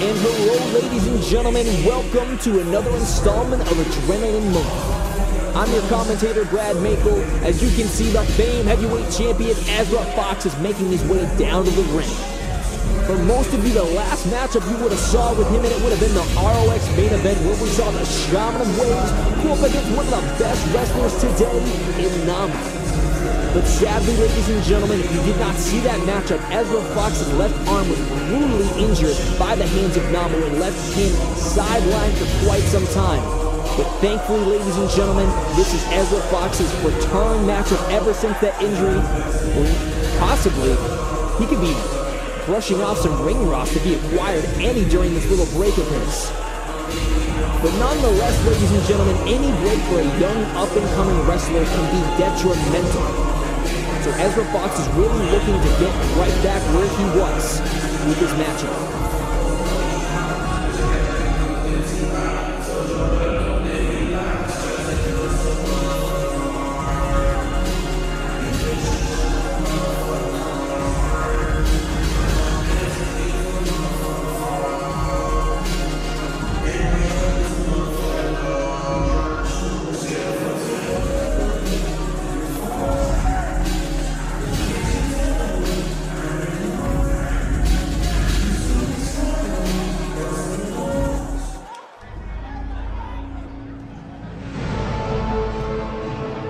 And hello, ladies and gentlemen, welcome to another installment of Adrenline Monkey. I'm your commentator, Brad Mako. As you can see, the famed heavyweight champion Ezra Fox is making his way down to the ring. For most of you, the last matchup you would have saw with him, and it would have been the ROX main event where we saw the Shaman of Waves go up against one of the best wrestlers today in Nama. But sadly, ladies and gentlemen, if you did not see that matchup, Ezra Fox's left arm was brutally injured by the hands of Namu and left him sidelined for quite some time. But thankfully, ladies and gentlemen, this is Ezra Fox's return matchup ever since that injury. Or possibly, he could be brushing off some ring rust if he acquired any during this little break of his. But nonetheless, ladies and gentlemen, any break for a young up-and-coming wrestler can be detrimental. So Ezra Fox is really looking to get right back where he was with his matchup.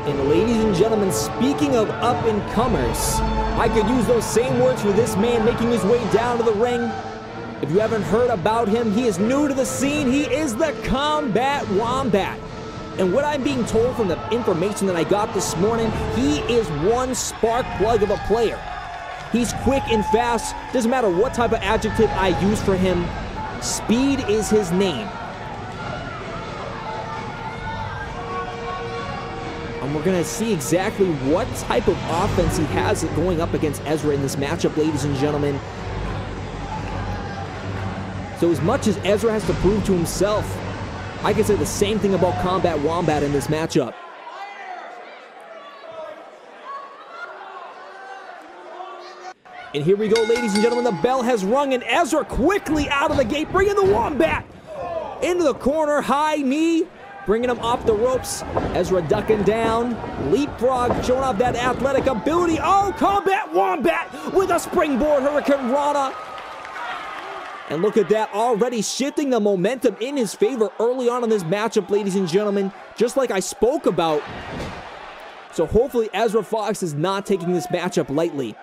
And ladies and gentlemen, speaking of up-and-comers, I could use those same words for this man making his way down to the ring. If you haven't heard about him, he is new to the scene. He is the Kombat Wombat. And what I'm being told from the information that I got this morning, he is one spark plug of a player. He's quick and fast. Doesn't matter what type of adjective I use for him. Speed is his name. And we're going to see exactly what type of offense he has going up against Ezra in this matchup, ladies and gentlemen. So as much as Ezra has to prove to himself, I can say the same thing about Kombat Wombat in this matchup. And here we go, ladies and gentlemen. The bell has rung, and Ezra quickly out of the gate, bringing the Wombat into the corner, high knee. Bringing him off the ropes. Ezra ducking down. Leapfrog, showing off that athletic ability. Oh, Kombat Wombat with a springboard Hurricane Rana. And look at that, already shifting the momentum in his favor early on in this matchup, ladies and gentlemen, just like I spoke about. So hopefully Ezra Fox is not taking this matchup lightly.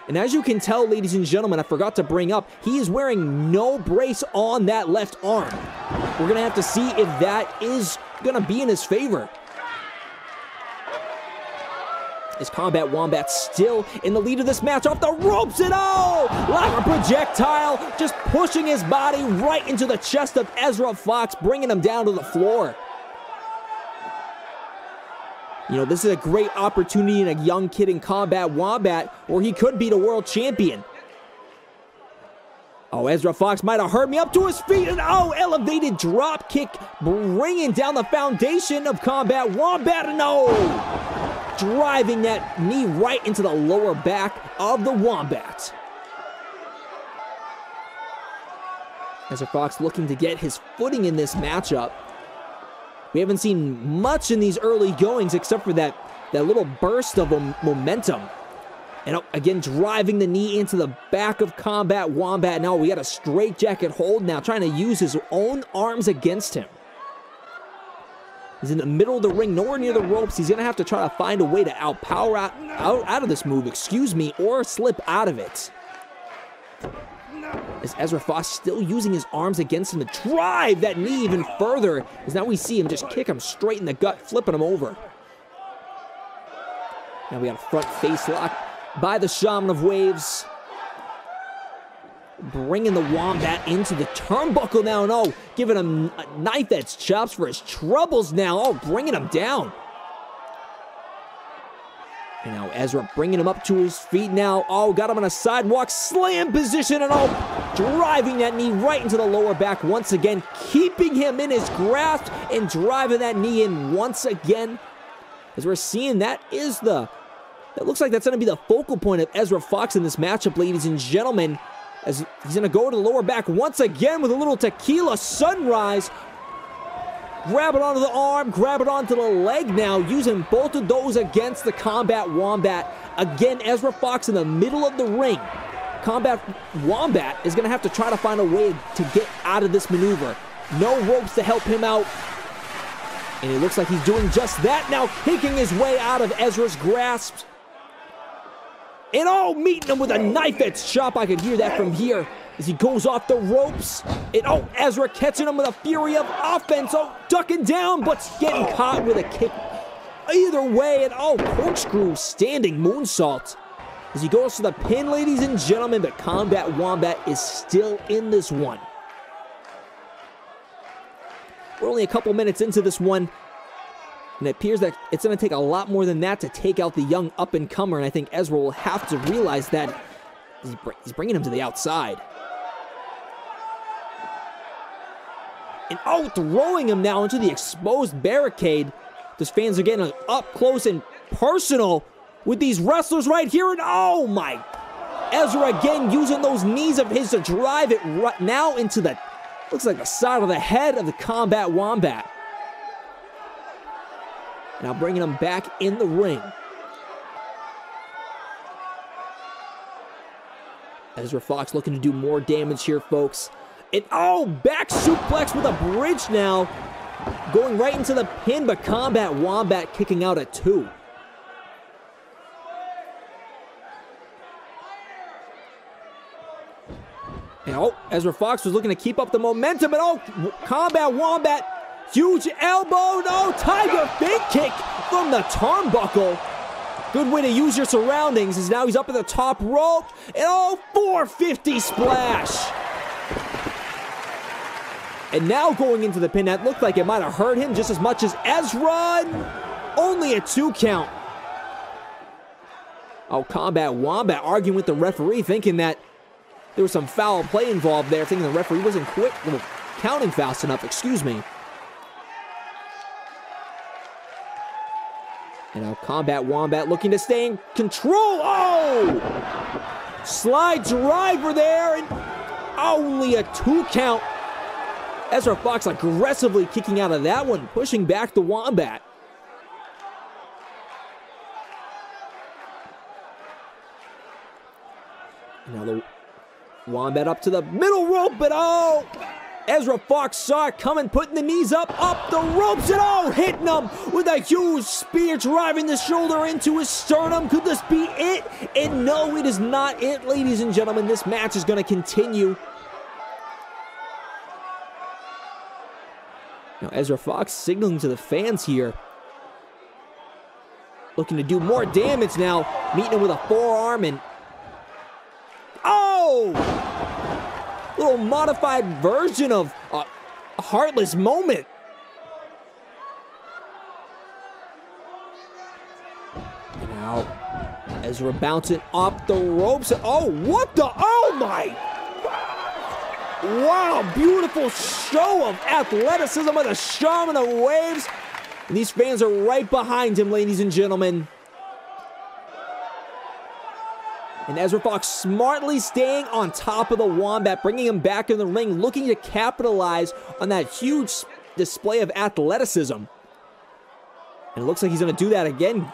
And as you can tell, ladies and gentlemen, I forgot to bring up, he is wearing no brace on that left arm. We're going to have to see if that is going to be in his favor. Is Kombat Wombat still in the lead of this match off the ropes, and oh, like a projectile, just pushing his body right into the chest of Ezra Fox, bringing him down to the floor. You know, this is a great opportunity in a young kid in Kombat Wombat where he could be the world champion. Oh, Ezra Fox might have hurt me up to his feet, and oh, elevated drop kick, bringing down the foundation of Kombat Wombat, and oh, driving that knee right into the lower back of the Wombat. Ezra Fox looking to get his footing in this matchup. We haven't seen much in these early goings except for that little burst of momentum. And again, driving the knee into the back of Kombat Wombat. Now we got a straitjacket hold now, trying to use his own arms against him. He's in the middle of the ring, nowhere near the ropes. He's going to have to try to find a way to outpower out of this move, or slip out of it. As Ezra Fox still using his arms against him to drive that knee even further, as now we see him just kick him straight in the gut, flipping him over. Now we got a front face lock by the Shaman of Waves. Bringing the Wombat into the turnbuckle now, and oh, giving him a knife edge chops for his troubles now. Oh, bringing him down. And now Ezra bringing him up to his feet now. Oh, got him on a sidewalk slam position, and oh, driving that knee right into the lower back once again, keeping him in his grasp and driving that knee in once again. As we're seeing, that looks like that's going to be the focal point of Ezra Fox in this matchup, ladies and gentlemen. as he's gonna go to the lower back once again with a little tequila sunrise. Grab it onto the arm, grab it onto the leg now, using both of those against the Kombat Wombat. Again, Ezra Fox in the middle of the ring. Kombat Wombat is gonna have to try to find a way to get out of this maneuver. No ropes to help him out. And it looks like he's doing just that now, kicking his way out of Ezra's grasp. And oh, meeting him with a knife-edge chop. I could hear that from here as he goes off the ropes. And oh, Ezra catching him with a fury of offense. Oh, ducking down, but getting caught with a kick. Either way, and oh, corkscrew standing moonsault. As he goes to the pin, ladies and gentlemen, but Kombat Wombat is still in this one. We're only a couple minutes into this one, and it appears that it's going to take a lot more than that to take out the young up-and-comer, and I think Ezra will have to realize that he's bringing him to the outside. And oh, throwing him now into the exposed barricade. These fans are getting up close and personal with these wrestlers right here, and oh my! Ezra again using those knees of his to drive it right now into the, looks like the side of the head of the Kombat Wombat. Now bringing him back in the ring. Ezra Fox looking to do more damage here, folks. And oh, back suplex with a bridge now. Going right into the pin, but Kombat Wombat kicking out at 2. And oh, Ezra Fox was looking to keep up the momentum, and oh, Kombat Wombat, huge elbow, no, tiger big kick from the turnbuckle. Good way to use your surroundings, as now he's up at the top rope, and oh, 450 splash. And now going into the pin, that looked like it might have hurt him just as much as Ezra. Only a 2 count. Oh, Kombat Wombat arguing with the referee, thinking that there was some foul play involved there, thinking the referee wasn't counting fast enough, excuse me. And now Kombat Wombat looking to stay in control. Oh! Slide driver there, and only a 2 count. Ezra Fox aggressively kicking out of that one, pushing back the Wombat. Now the Wombat up to the middle rope, but oh! Ezra Fox saw it coming, putting the knees up the ropes, and oh! Hitting him with a huge spear, driving the shoulder into his sternum. Could this be it? And no, it is not it, ladies and gentlemen. This match is going to continue. Now Ezra Fox signaling to the fans here. Looking to do more damage now. Meeting him with a forearm, and oh! Little modified version of a Heartless Moment. Now Ezra bouncing off the ropes. Oh, what the? Oh my! Wow, beautiful show of athleticism with a shaman of waves. And these fans are right behind him, ladies and gentlemen. And Ezra Fox smartly staying on top of the Wombat, bringing him back in the ring, looking to capitalize on that huge display of athleticism. And it looks like he's going to do that again.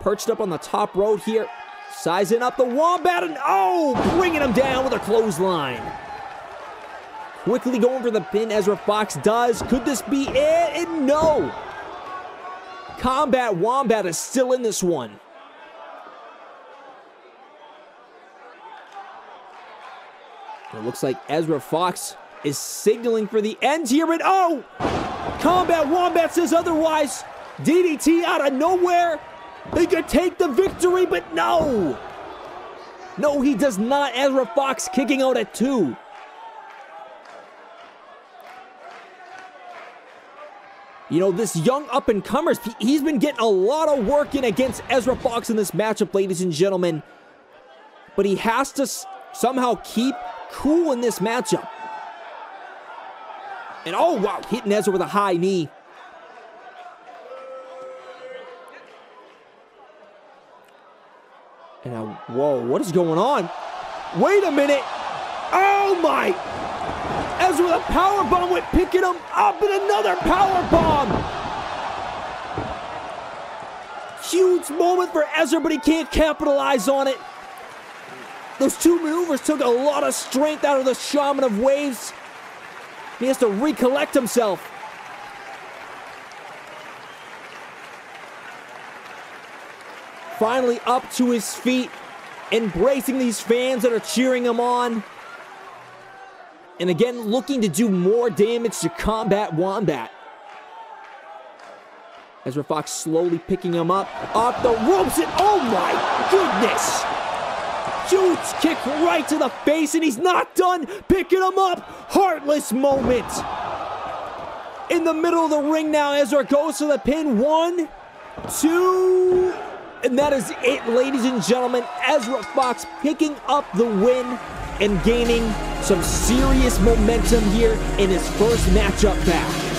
Perched up on the top rope here, sizing up the Wombat, and oh, bringing him down with a clothesline. Quickly going for the pin, Ezra Fox does. Could this be it? And no. Kombat Wombat is still in this one. It looks like Ezra Fox is signaling for the end here, but oh! Kombat Wombat says otherwise. DDT out of nowhere. They could take the victory, but no! No, he does not. Ezra Fox kicking out at 2. You know, this young up-and-comers, he's been getting a lot of work in against Ezra Fox in this matchup, ladies and gentlemen. But he has to somehow keep cool in this matchup. And oh, wow, hitting Ezra with a high knee. And now, whoa, what is going on? Wait a minute. Oh my! Ezra with a powerbomb with picking him up and another powerbomb. Huge moment for Ezra, but he can't capitalize on it. Those two maneuvers took a lot of strength out of the Shaman of Waves. He has to recollect himself. Finally up to his feet, embracing these fans that are cheering him on. And again, looking to do more damage to Kombat Wombat. Ezra Fox slowly picking him up off the ropes, and oh my goodness! Huge kick right to the face, and he's not done picking him up. Heartless moment. In the middle of the ring now, Ezra goes to the pin. 1, 2, and that is it, ladies and gentlemen. Ezra Fox picking up the win and gaining some serious momentum here in his first matchup back.